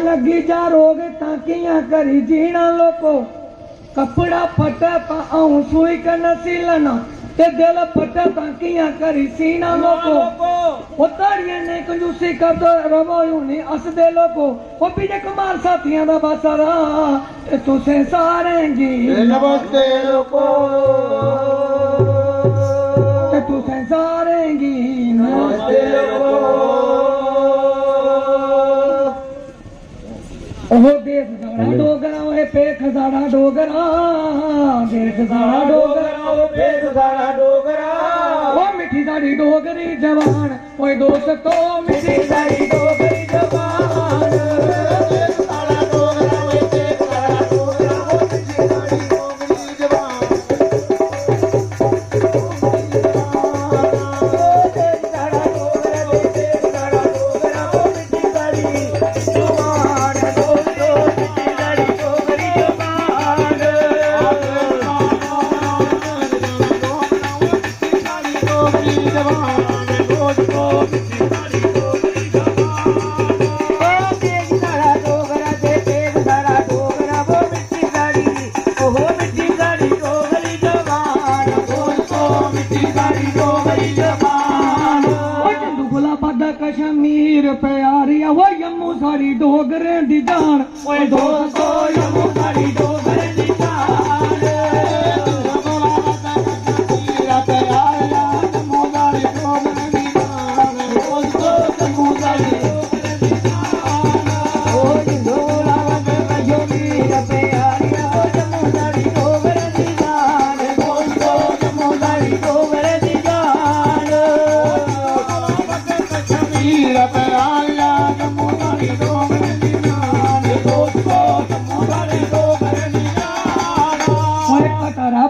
लगी जा रोग ताकियां करी जीना लोको कपड़ा फटे ता आऊं सुई का नसीलना ते दिल फटे ताकियां करी सीना लोको उतारिए ने कंजूसी कर दो रवो यूनी हस दे लोको ओ पीजे कुमार साथियां दा बसरा ते तुसे सारेंगी नमस्ते लोको ते तुसे सारेंगी नमस्ते लोको ओह देश साड़ा डोगरा ओए पेख साड़ा डोगरा देश साड़ा डोगरा ओ पेट सारा डोगरा ओ मिठी साड़ी डोगरी जवान ओए दोस्तों मिठी साड़ी डोगरी जवान पेट सारा डोगरा ओ पेट सारा डोगरा ओ मिठी साड़ी डोगरी जवान पेट सारा डोगरा ओ पेट सारा डोगरा ओ मिठी साड़ी जवान दोस्तों मिठी साड़ी डोगरी जवान मिठी साड़ी डोगरी जवान दोस्तों मिठी साड़ी डोगरी कश्मीर प्यारी वो यमू सारी डोगरे दी जान ओए दोस्तों यमू सारी डोगरे दी जान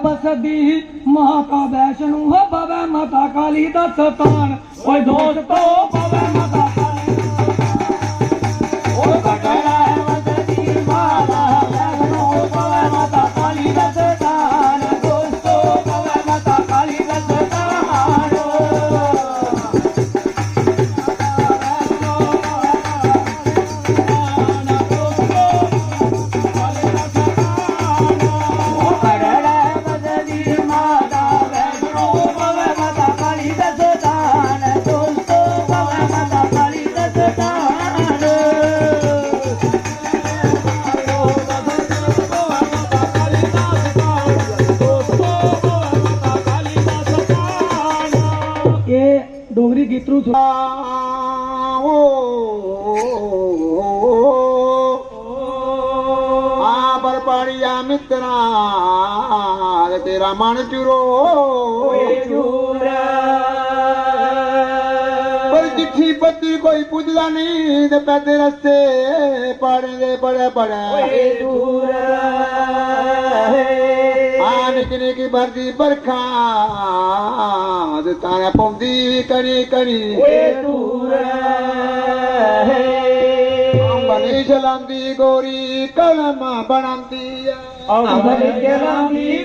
बसदी माता वैष्णो हो बाबा माता काली दा सतान ओए दोस्तों बाबा माता काली ओ बकरा बसदी माता वैष्णो हो बाबा माता काली दा सतान दोस्तों बाबा माता काली दा सतान डोगरी गीतरू पर पाड़िया मित्रा तेरा मन चुरो पर चिट्ठी पत्ती कोई पुजदा नहीं ते पैदे रस्ते पाड़े दे बड़े बड़े निक्की निक्की भरदी बरखा तारा पौंदी कणी कणी बनी चलांदी गोरी कलम बनांदी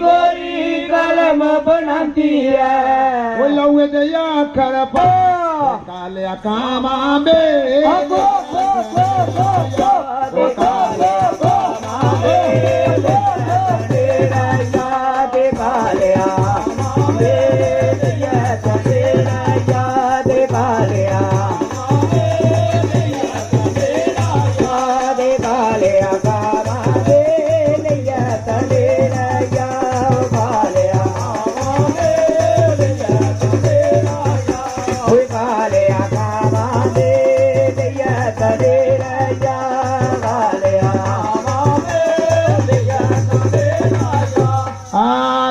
गोरी कलम बनाती है वो लौए दे आखर पा काले कामा बे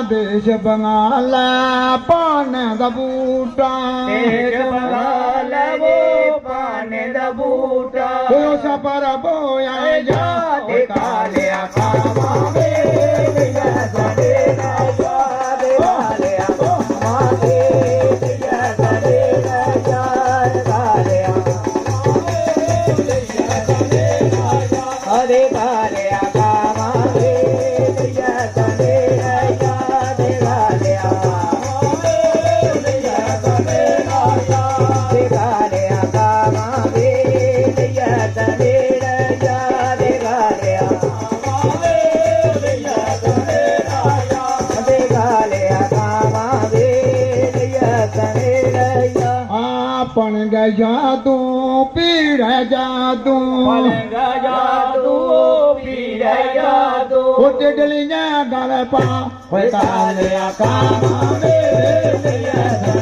देश बंगाल पान दा बूटा वो पाने दा बूटा सपर बोया जा कालिया कामा वे सदे राजा दे कालिया कामा वे सदे राजा कालिया अरे कालिया कामा वे सदे राजा दे कालिया दे कालिया જાદુ પીરે જાદુ પલંગ જાદુ પીરે જાદુ ઉઠ ડલીને ગળપા હોય કાલે આખા મારે